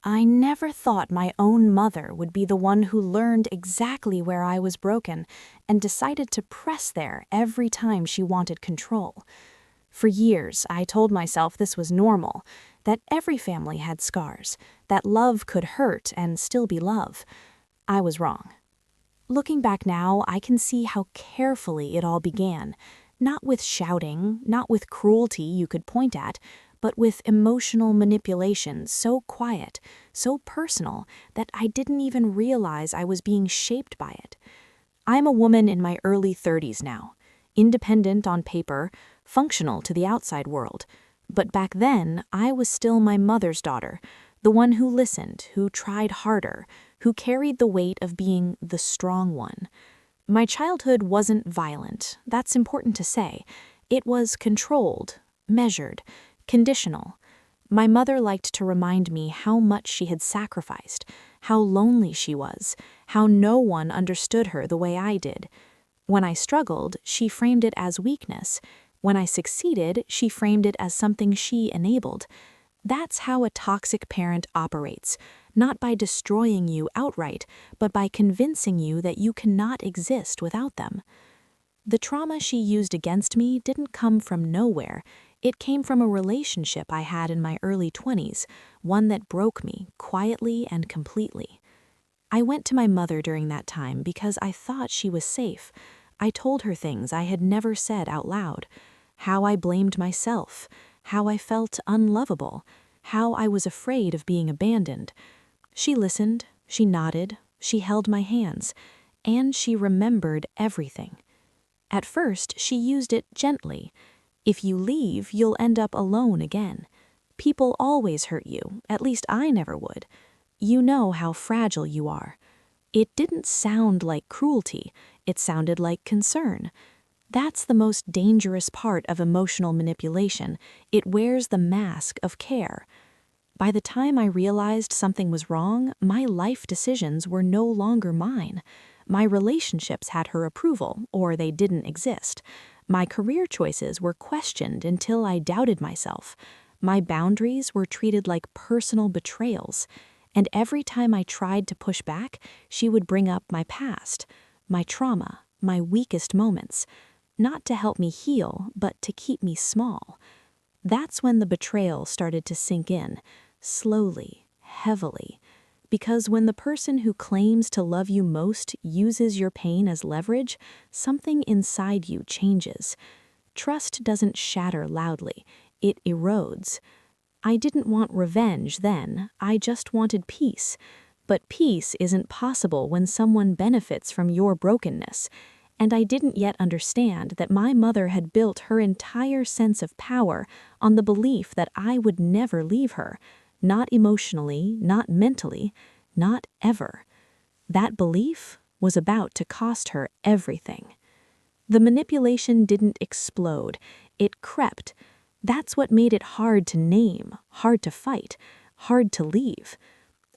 I never thought my own mother would be the one who learned exactly where I was broken and decided to press there every time she wanted control. For years, I told myself this was normal, that every family had scars, that love could hurt and still be love. I was wrong. Looking back now, I can see how carefully it all began. Not with shouting, not with cruelty you could point at, but with emotional manipulation so quiet, so personal, that I didn't even realize I was being shaped by it. I'm a woman in my early 30s now, independent on paper, functional to the outside world. But back then, I was still my mother's daughter, the one who listened, who tried harder, who carried the weight of being the strong one. My childhood wasn't violent, that's important to say. It was controlled, measured, conditional. My mother liked to remind me how much she had sacrificed, how lonely she was, how no one understood her the way I did. When I struggled, she framed it as weakness. When I succeeded, she framed it as something she enabled. That's how a toxic parent operates, not by destroying you outright, but by convincing you that you cannot exist without them. The trauma she used against me didn't come from nowhere. It came from a relationship I had in my early 20s, one that broke me quietly and completely. I went to my mother during that time because I thought she was safe. I told her things I had never said out loud. How I blamed myself, how I felt unlovable, how I was afraid of being abandoned. She listened, she nodded, she held my hands, and she remembered everything. At first, she used it gently. If you leave, you'll end up alone again. People always hurt you, at least I never would. You know how fragile you are. It didn't sound like cruelty, it sounded like concern. That's the most dangerous part of emotional manipulation. It wears the mask of care. By the time I realized something was wrong, my life decisions were no longer mine. My relationships had her approval, or they didn't exist. My career choices were questioned until I doubted myself. My boundaries were treated like personal betrayals. And every time I tried to push back, she would bring up my past, my trauma, my weakest moments. Not to help me heal, but to keep me small. That's when the betrayal started to sink in, slowly, heavily. Because when the person who claims to love you most uses your pain as leverage, something inside you changes. Trust doesn't shatter loudly, it erodes. I didn't want revenge then, I just wanted peace. But peace isn't possible when someone benefits from your brokenness. And I didn't yet understand that my mother had built her entire sense of power on the belief that I would never leave her. Not emotionally, not mentally, not ever. That belief was about to cost her everything. The manipulation didn't explode, it crept. That's what made it hard to name, hard to fight, hard to leave.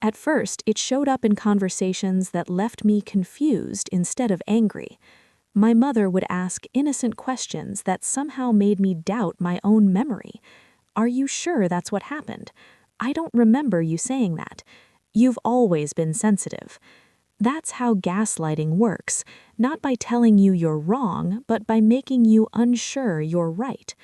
At first, it showed up in conversations that left me confused instead of angry. My mother would ask innocent questions that somehow made me doubt my own memory. "Are you sure that's what happened? I don't remember you saying that. You've always been sensitive." That's how gaslighting works, not by telling you you're wrong, but by making you unsure you're right.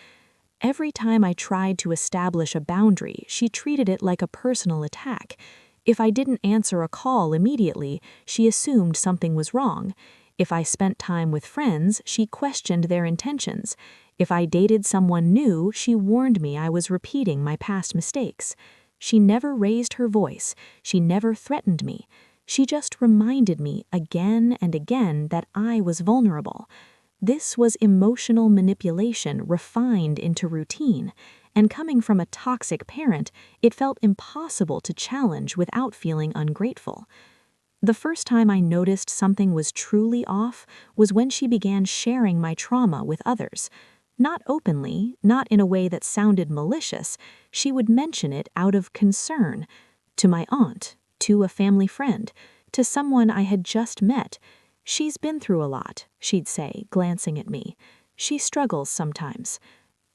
Every time I tried to establish a boundary, she treated it like a personal attack. If I didn't answer a call immediately, she assumed something was wrong. If I spent time with friends, she questioned their intentions. If I dated someone new, she warned me I was repeating my past mistakes. She never raised her voice. She never threatened me. She just reminded me again and again that I was vulnerable. This was emotional manipulation refined into routine, and coming from a toxic parent, it felt impossible to challenge without feeling ungrateful. The first time I noticed something was truly off was when she began sharing my trauma with others. Not openly, not in a way that sounded malicious. She would mention it out of concern. To my aunt, to a family friend, to someone I had just met. "She's been through a lot," she'd say, glancing at me. "She struggles sometimes."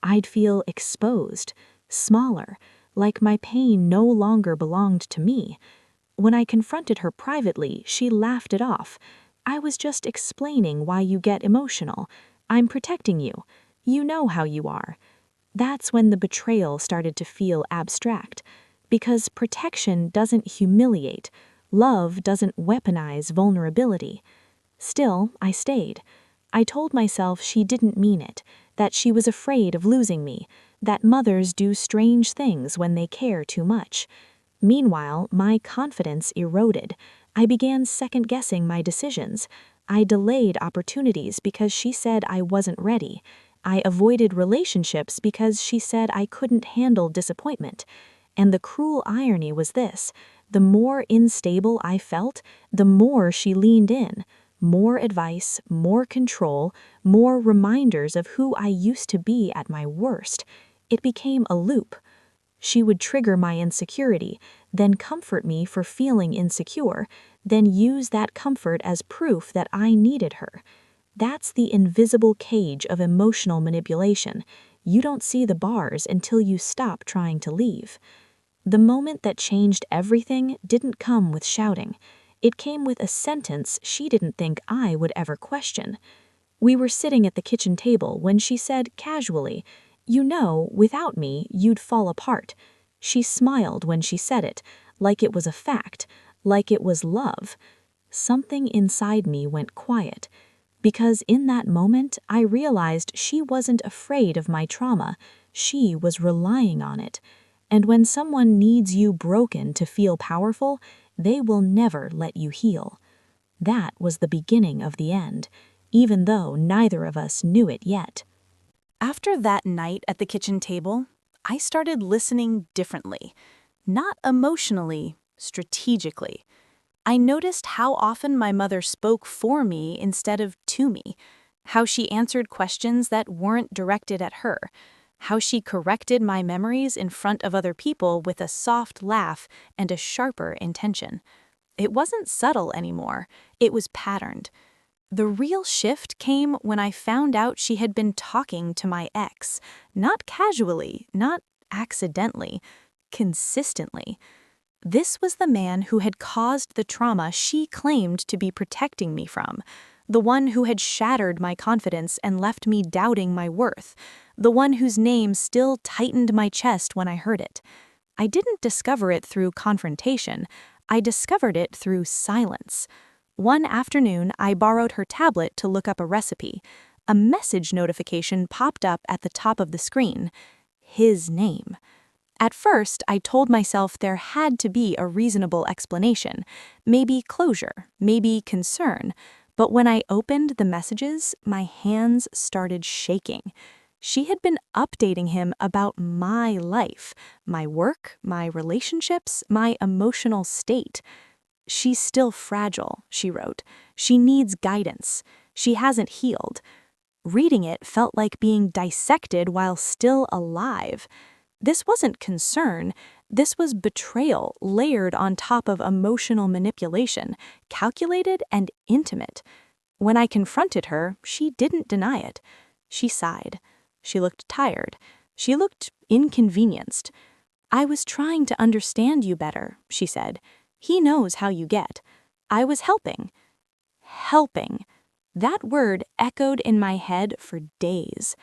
I'd feel exposed, smaller, like my pain no longer belonged to me. When I confronted her privately, she laughed it off. "I was just explaining why you get emotional. I'm protecting you. You know how you are." That's when the betrayal started to feel abstract, because protection doesn't humiliate. Love doesn't weaponize vulnerability. Still, I stayed. I told myself she didn't mean it, that she was afraid of losing me, that mothers do strange things when they care too much. Meanwhile, my confidence eroded. I began second-guessing my decisions. I delayed opportunities because she said I wasn't ready. I avoided relationships because she said I couldn't handle disappointment. And the cruel irony was this: the more unstable I felt, the more she leaned in. More advice, more control, more reminders of who I used to be at my worst. It became a loop. She would trigger my insecurity, then comfort me for feeling insecure, then use that comfort as proof that I needed her. That's the invisible cage of emotional manipulation. You don't see the bars until you stop trying to leave. The moment that changed everything didn't come with shouting. It came with a sentence she didn't think I would ever question. We were sitting at the kitchen table when she said casually, "You know, without me, you'd fall apart." She smiled when she said it, like it was a fact, like it was love. Something inside me went quiet, because in that moment I realized she wasn't afraid of my trauma, she was relying on it. And when someone needs you broken to feel powerful, they will never let you heal. That was the beginning of the end, even though neither of us knew it yet. After that night at the kitchen table, I started listening differently. Not emotionally, strategically. I noticed how often my mother spoke for me instead of to me, how she answered questions that weren't directed at her, how she corrected my memories in front of other people with a soft laugh and a sharper intention. It wasn't subtle anymore, it was patterned. The real shift came when I found out she had been talking to my ex, not casually, not accidentally, consistently. This was the man who had caused the trauma she claimed to be protecting me from, the one who had shattered my confidence and left me doubting my worth, the one whose name still tightened my chest when I heard it. I didn't discover it through confrontation, I discovered it through silence. One afternoon, I borrowed her tablet to look up a recipe. A message notification popped up at the top of the screen. His name. At first, I told myself there had to be a reasonable explanation, maybe closure, maybe concern. But when I opened the messages, my hands started shaking. She had been updating him about my life, my work, my relationships, my emotional state. "She's still fragile," she wrote. "She needs guidance. She hasn't healed." Reading it felt like being dissected while still alive. This wasn't concern, this was betrayal layered on top of emotional manipulation, calculated and intimate. When I confronted her, she didn't deny it. She sighed. She looked tired. She looked inconvenienced. "I was trying to understand you better," she said. "He knows how you get." I was helping. Helping. That word echoed in my head for days.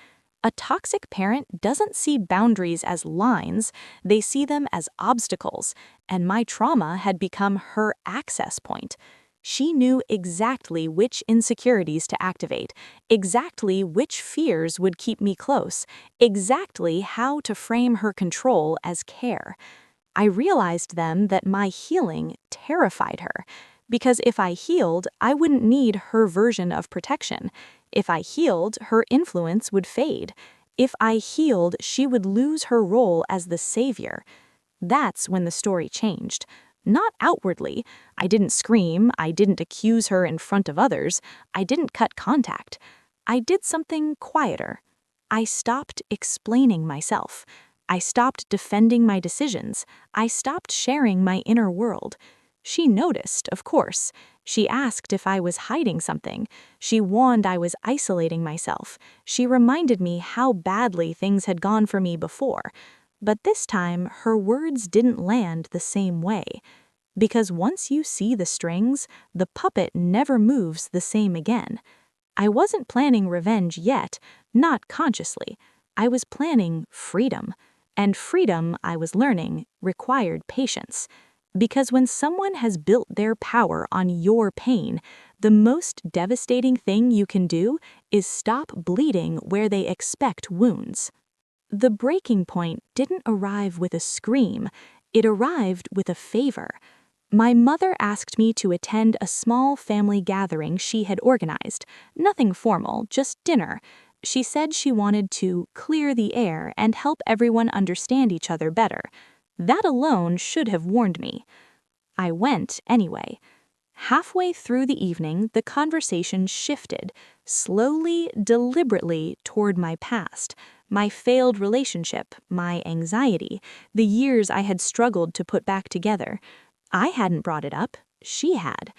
A toxic parent doesn't see boundaries as lines, they see them as obstacles, and my trauma had become her access point. She knew exactly which insecurities to activate, exactly which fears would keep me close, exactly how to frame her control as care. I realized then that my healing terrified her, because if I healed, I wouldn't need her version of protection. If I healed, her influence would fade. If I healed, she would lose her role as the savior. That's when the story changed. Not outwardly. I didn't scream, I didn't accuse her in front of others, I didn't cut contact. I did something quieter. I stopped explaining myself. I stopped defending my decisions. I stopped sharing my inner world. She noticed, of course. She asked if I was hiding something. She warned I was isolating myself. She reminded me how badly things had gone for me before. But this time, her words didn't land the same way. Because once you see the strings, the puppet never moves the same again. I wasn't planning revenge yet, not consciously. I was planning freedom. And freedom, I was learning, required patience. Because when someone has built their power on your pain, the most devastating thing you can do is stop bleeding where they expect wounds. The breaking point didn't arrive with a scream, it arrived with a favor. My mother asked me to attend a small family gathering she had organized. Nothing formal, just dinner. She said she wanted to clear the air and help everyone understand each other better. That alone should have warned me. I went anyway. Halfway through the evening, the conversation shifted, slowly, deliberately, toward my past, my failed relationship, my anxiety, the years I had struggled to put back together. I hadn't brought it up, she had.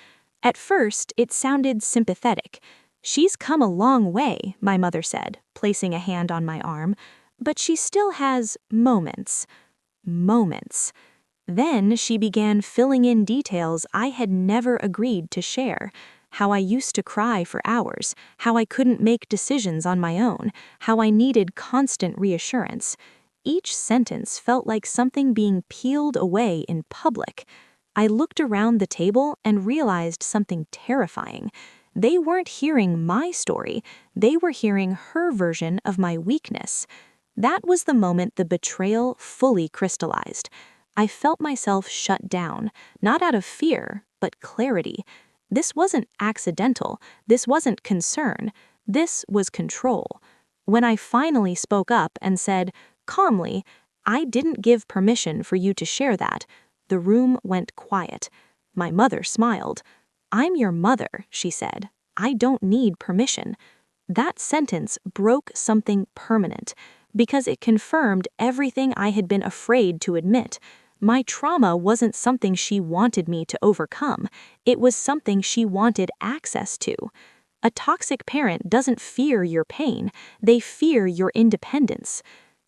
At first, it sounded sympathetic. "She's come a long way," my mother said, placing a hand on my arm, "but she still has moments." Moments. Then she began filling in details I had never agreed to share. How I used to cry for hours, how I couldn't make decisions on my own, how I needed constant reassurance. Each sentence felt like something being peeled away in public. I looked around the table and realized something terrifying. They weren't hearing my story, they were hearing her version of my weakness. That was the moment the betrayal fully crystallized. I felt myself shut down, not out of fear, but clarity. This wasn't accidental, this wasn't concern, this was control. When I finally spoke up and said, calmly, "I didn't give permission for you to share that," the room went quiet. My mother smiled. "I'm your mother," she said. "I don't need permission." That sentence broke something permanent, because it confirmed everything I had been afraid to admit. My trauma wasn't something she wanted me to overcome, it was something she wanted access to. A toxic parent doesn't fear your pain, they fear your independence.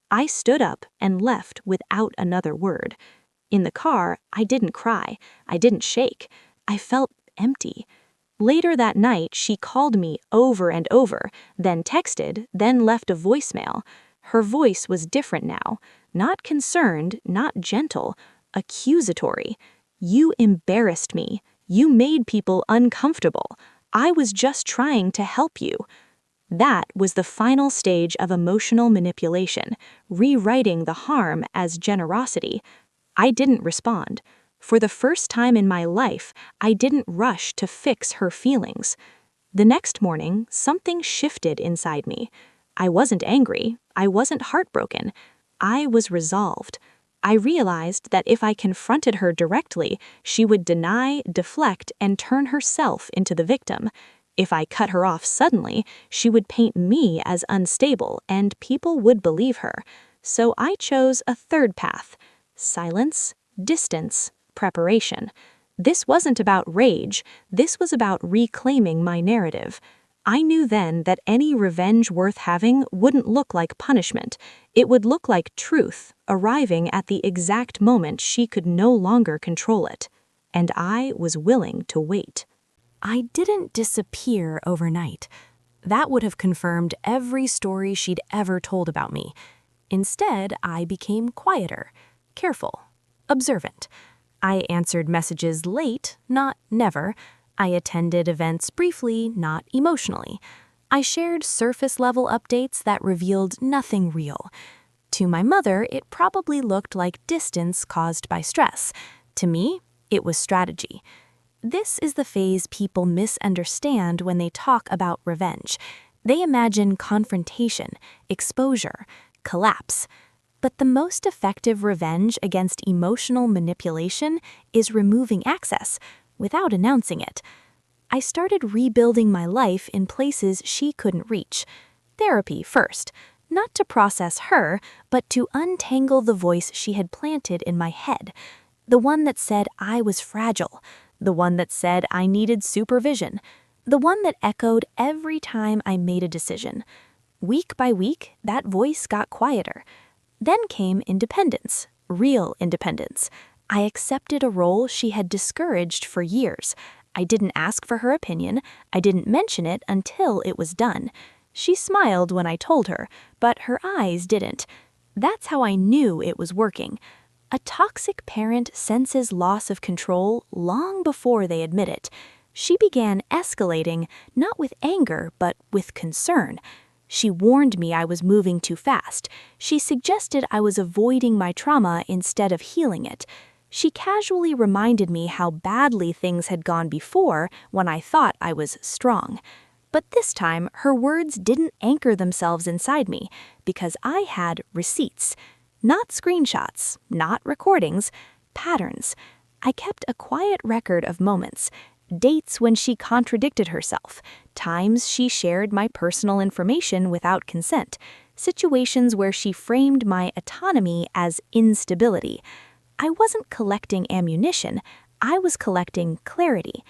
I stood up and left without another word. In the car, I didn't cry, I didn't shake, I felt empty. Later that night, she called me over and over, then texted, then left a voicemail. Her voice was different now. Not concerned, not gentle, accusatory. "You embarrassed me. You made people uncomfortable. I was just trying to help you." That was the final stage of emotional manipulation, rewriting the harm as generosity. I didn't respond. For the first time in my life, I didn't rush to fix her feelings. The next morning, something shifted inside me. I wasn't angry, I wasn't heartbroken. I was resolved. I realized that if I confronted her directly, she would deny, deflect, and turn herself into the victim. If I cut her off suddenly, she would paint me as unstable, and people would believe her. So I chose a third path: silence, distance, preparation. This wasn't about rage, this was about reclaiming my narrative. I knew then that any revenge worth having wouldn't look like punishment. It would look like truth, arriving at the exact moment she could no longer control it. And I was willing to wait. I didn't disappear overnight. That would have confirmed every story she'd ever told about me. Instead, I became quieter, careful, observant. I answered messages late, not never. I attended events briefly, not emotionally. I shared surface-level updates that revealed nothing real. To my mother, it probably looked like distance caused by stress. To me, it was strategy. This is the phase people misunderstand when they talk about revenge. They imagine confrontation, exposure, collapse. But the most effective revenge against emotional manipulation is removing access, without announcing it. I started rebuilding my life in places she couldn't reach. Therapy first, not to process her, but to untangle the voice she had planted in my head. The one that said I was fragile, the one that said I needed supervision, the one that echoed every time I made a decision. Week by week, that voice got quieter. Then came independence, real independence. I accepted a role she had discouraged for years. I didn't ask for her opinion. I didn't mention it until it was done. She smiled when I told her, but her eyes didn't. That's how I knew it was working. A toxic parent senses loss of control long before they admit it. She began escalating, not with anger, but with concern. She warned me I was moving too fast. She suggested I was avoiding my trauma instead of healing it. She casually reminded me how badly things had gone before when I thought I was strong. But this time, her words didn't anchor themselves inside me because I had receipts. Not screenshots, not recordings, patterns. I kept a quiet record of moments, dates when she contradicted herself, times she shared my personal information without consent, situations where she framed my autonomy as instability. I wasn't collecting ammunition, I was collecting clarity.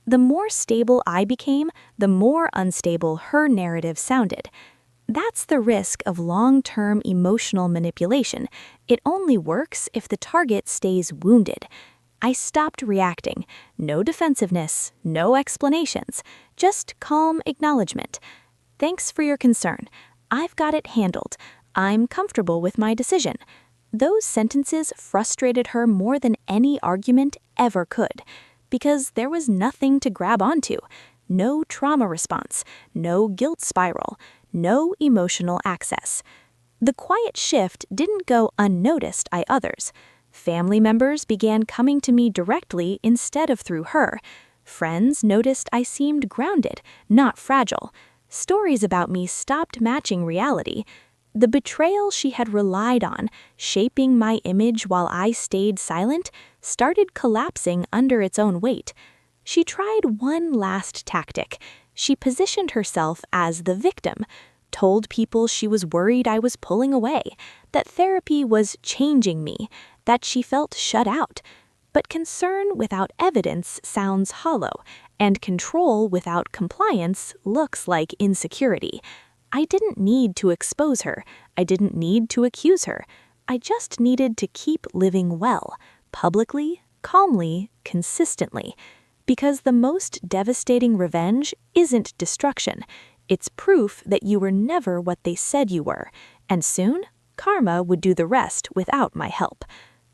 The more stable I became, the more unstable her narrative sounded. That's the risk of long-term emotional manipulation. It only works if the target stays wounded. I stopped reacting. No defensiveness, no explanations, just calm acknowledgement. Thanks for your concern. I've got it handled. I'm comfortable with my decision. Those sentences frustrated her more than any argument ever could, because there was nothing to grab onto. No trauma response, no guilt spiral, no emotional access. The quiet shift didn't go unnoticed by others. Family members began coming to me directly instead of through her. Friends noticed I seemed grounded, not fragile. Stories about me stopped matching reality. The betrayal she had relied on, shaping my image while I stayed silent, started collapsing under its own weight. She tried one last tactic. She positioned herself as the victim, told people she was worried I was pulling away, that therapy was changing me, that she felt shut out. But concern without evidence sounds hollow, and control without compliance looks like insecurity. I didn't need to expose her. I didn't need to accuse her. I just needed to keep living well, publicly, calmly, consistently. Because the most devastating revenge isn't destruction. It's proof that you were never what they said you were. And soon, karma would do the rest without my help.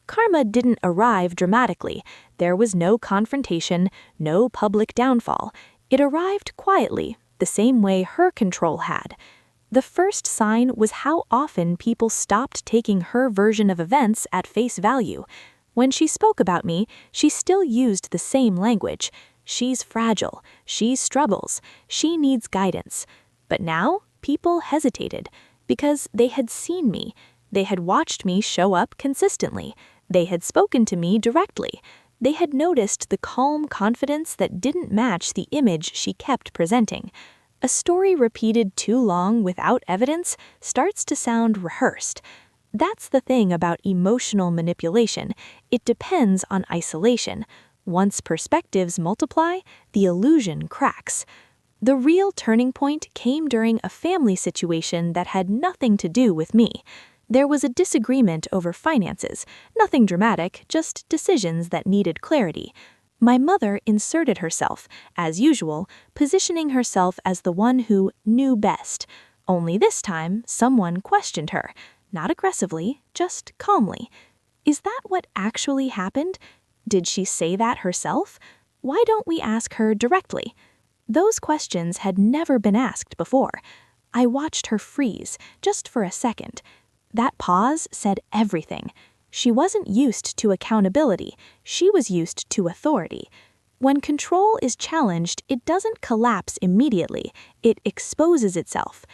Karma didn't arrive dramatically. There was no confrontation, no public downfall. It arrived quietly, the same way her control had. The first sign was how often people stopped taking her version of events at face value. When she spoke about me, she still used the same language. She's fragile, she struggles, she needs guidance. But now, people hesitated because they had seen me. They had watched me show up consistently. They had spoken to me directly. They had noticed the calm confidence that didn't match the image she kept presenting. A story repeated too long without evidence starts to sound rehearsed. That's the thing about emotional manipulation. It depends on isolation. Once perspectives multiply, the illusion cracks. The real turning point came during a family situation that had nothing to do with me. There was a disagreement over finances, nothing dramatic, just decisions that needed clarity. My mother inserted herself, as usual, positioning herself as the one who knew best. Only this time, someone questioned her. Not aggressively, just calmly. Is that what actually happened? Did she say that herself? Why don't we ask her directly? Those questions had never been asked before. I watched her freeze, just for a second. That pause said everything. She wasn't used to accountability. She was used to authority. When control is challenged, it doesn't collapse immediately. It exposes itself.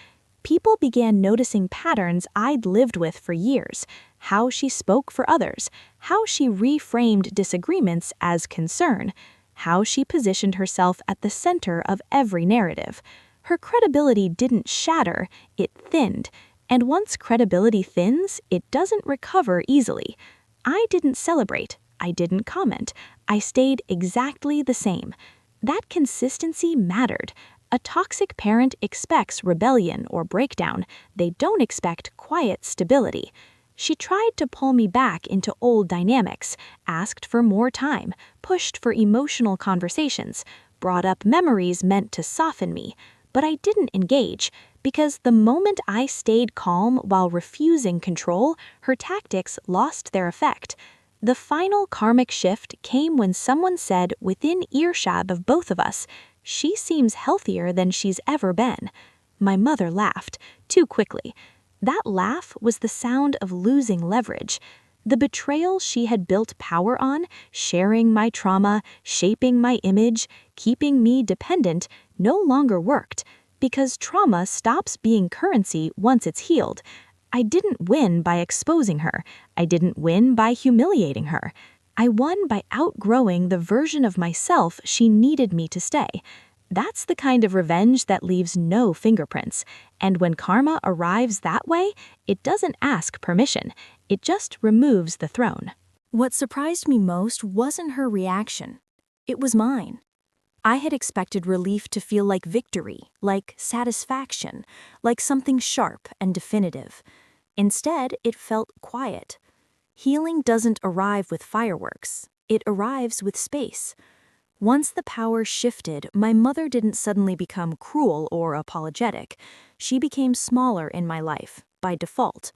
People began noticing patterns I'd lived with for years, how she spoke for others, how she reframed disagreements as concern, how she positioned herself at the center of every narrative. Her credibility didn't shatter, it thinned. And once credibility thins, it doesn't recover easily. I didn't celebrate, I didn't comment, I stayed exactly the same. That consistency mattered. A toxic parent expects rebellion or breakdown. They don't expect quiet stability. She tried to pull me back into old dynamics, asked for more time, pushed for emotional conversations, brought up memories meant to soften me, but I didn't engage because the moment I stayed calm while refusing control, her tactics lost their effect. The final karmic shift came when someone said within earshot of both of us, "She seems healthier than she's ever been." My mother laughed, too quickly. That laugh was the sound of losing leverage. The betrayal she had built power on, sharing my trauma, shaping my image, keeping me dependent, no longer worked, because trauma stops being currency once it's healed. I didn't win by exposing her. I didn't win by humiliating her. I won by outgrowing the version of myself she needed me to stay. That's the kind of revenge that leaves no fingerprints. And when karma arrives that way, it doesn't ask permission. It just removes the throne. What surprised me most wasn't her reaction. It was mine. I had expected relief to feel like victory, like satisfaction, like something sharp and definitive. Instead, it felt quiet. Healing doesn't arrive with fireworks. It arrives with space. Once the power shifted, my mother didn't suddenly become cruel or apologetic. She became smaller in my life, by default.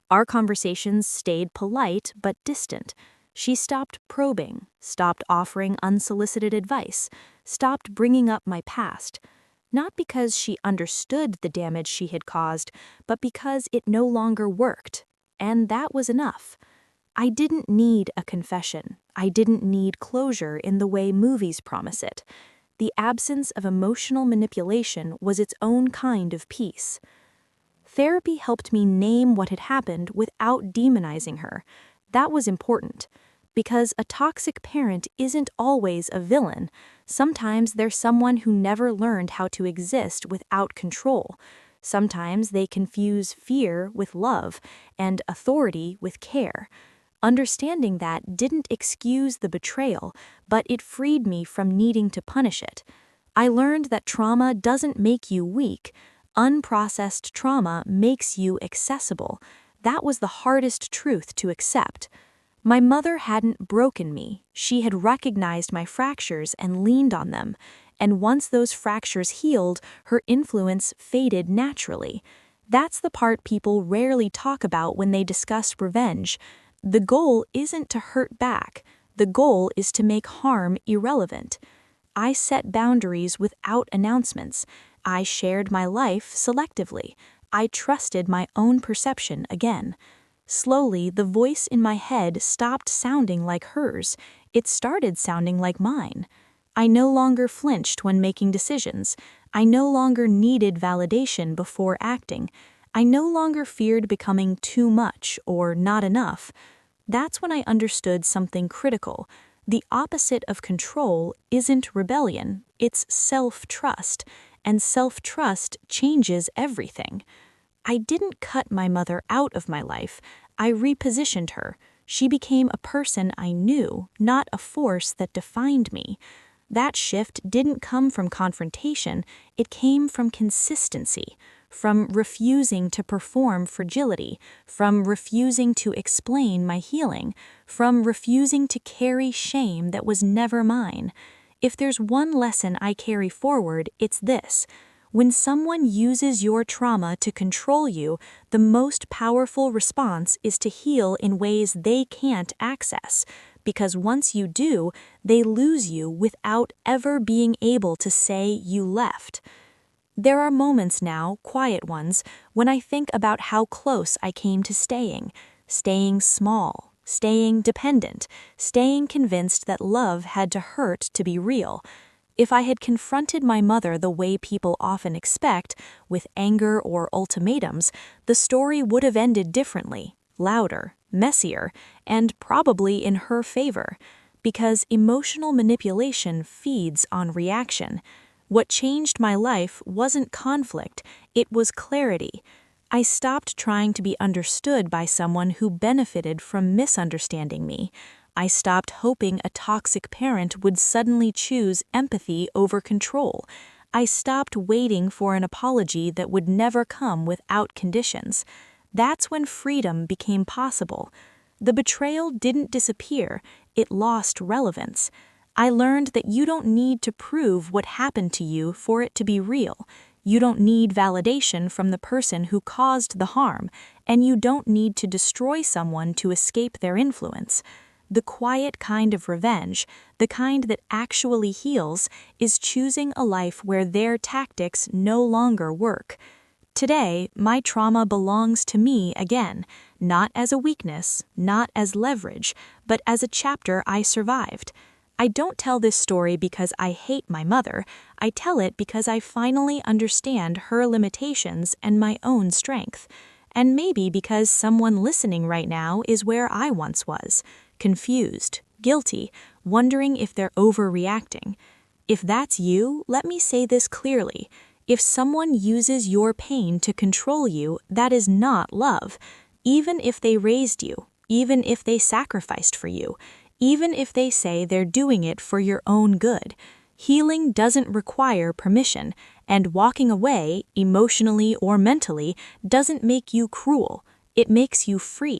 Our conversations stayed polite but distant. She stopped probing, stopped offering unsolicited advice, stopped bringing up my past. Not because she understood the damage she had caused, but because it no longer worked. And that was enough. I didn't need a confession. I didn't need closure in the way movies promise it. The absence of emotional manipulation was its own kind of peace. Therapy helped me name what had happened without demonizing her. That was important, because a toxic parent isn't always a villain. Sometimes they're someone who never learned how to exist without control. Sometimes they confuse fear with love and authority with care. Understanding that didn't excuse the betrayal, but it freed me from needing to punish it. I learned that trauma doesn't make you weak. Unprocessed trauma makes you accessible. That was the hardest truth to accept. My mother hadn't broken me. She had recognized my fractures and leaned on them. And once those fractures healed, her influence faded naturally. That's the part people rarely talk about when they discuss revenge. The goal isn't to hurt back. The goal is to make harm irrelevant. I set boundaries without announcements. I shared my life selectively. I trusted my own perception again. Slowly, the voice in my head stopped sounding like hers. It started sounding like mine. I no longer flinched when making decisions. I no longer needed validation before acting. I no longer feared becoming too much or not enough. That's when I understood something critical. The opposite of control isn't rebellion, it's self-trust, and self-trust changes everything. I didn't cut my mother out of my life, I repositioned her. She became a person I knew, not a force that defined me. That shift didn't come from confrontation, it came from consistency, from refusing to perform fragility, from refusing to explain my healing, from refusing to carry shame that was never mine. If there's one lesson I carry forward, it's this. When someone uses your trauma to control you, the most powerful response is to heal in ways they can't access. Because once you do, they lose you without ever being able to say you left. There are moments now, quiet ones, when I think about how close I came to staying small, staying dependent, staying convinced that love had to hurt to be real. If I had confronted my mother the way people often expect, with anger or ultimatums, the story would have ended differently, louder, messier, and probably in her favor, because emotional manipulation feeds on reaction. What changed my life wasn't conflict, it was clarity. I stopped trying to be understood by someone who benefited from misunderstanding me. I stopped hoping a toxic parent would suddenly choose empathy over control. I stopped waiting for an apology that would never come without conditions. That's when freedom became possible. The betrayal didn't disappear, it lost relevance. I learned that you don't need to prove what happened to you for it to be real. You don't need validation from the person who caused the harm, and you don't need to destroy someone to escape their influence. The quiet kind of revenge, the kind that actually heals, is choosing a life where their tactics no longer work. Today, my trauma belongs to me again, not as a weakness, not as leverage, but as a chapter I survived. I don't tell this story because I hate my mother. I tell it because I finally understand her limitations and my own strength. And maybe because someone listening right now is where I once was, confused, guilty, wondering if they're overreacting. If that's you, let me say this clearly. If someone uses your pain to control you, that is not love. Even if they raised you, even if they sacrificed for you, even if they say they're doing it for your own good. Healing doesn't require permission, and walking away, emotionally or mentally, doesn't make you cruel. It makes you free.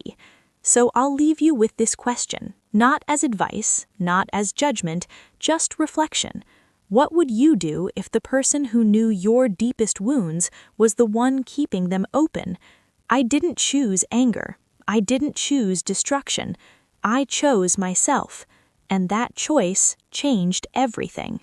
So I'll leave you with this question, not as advice, not as judgment, just reflection. What would you do if the person who knew your deepest wounds was the one keeping them open? I didn't choose anger. I didn't choose destruction. I chose myself, and that choice changed everything.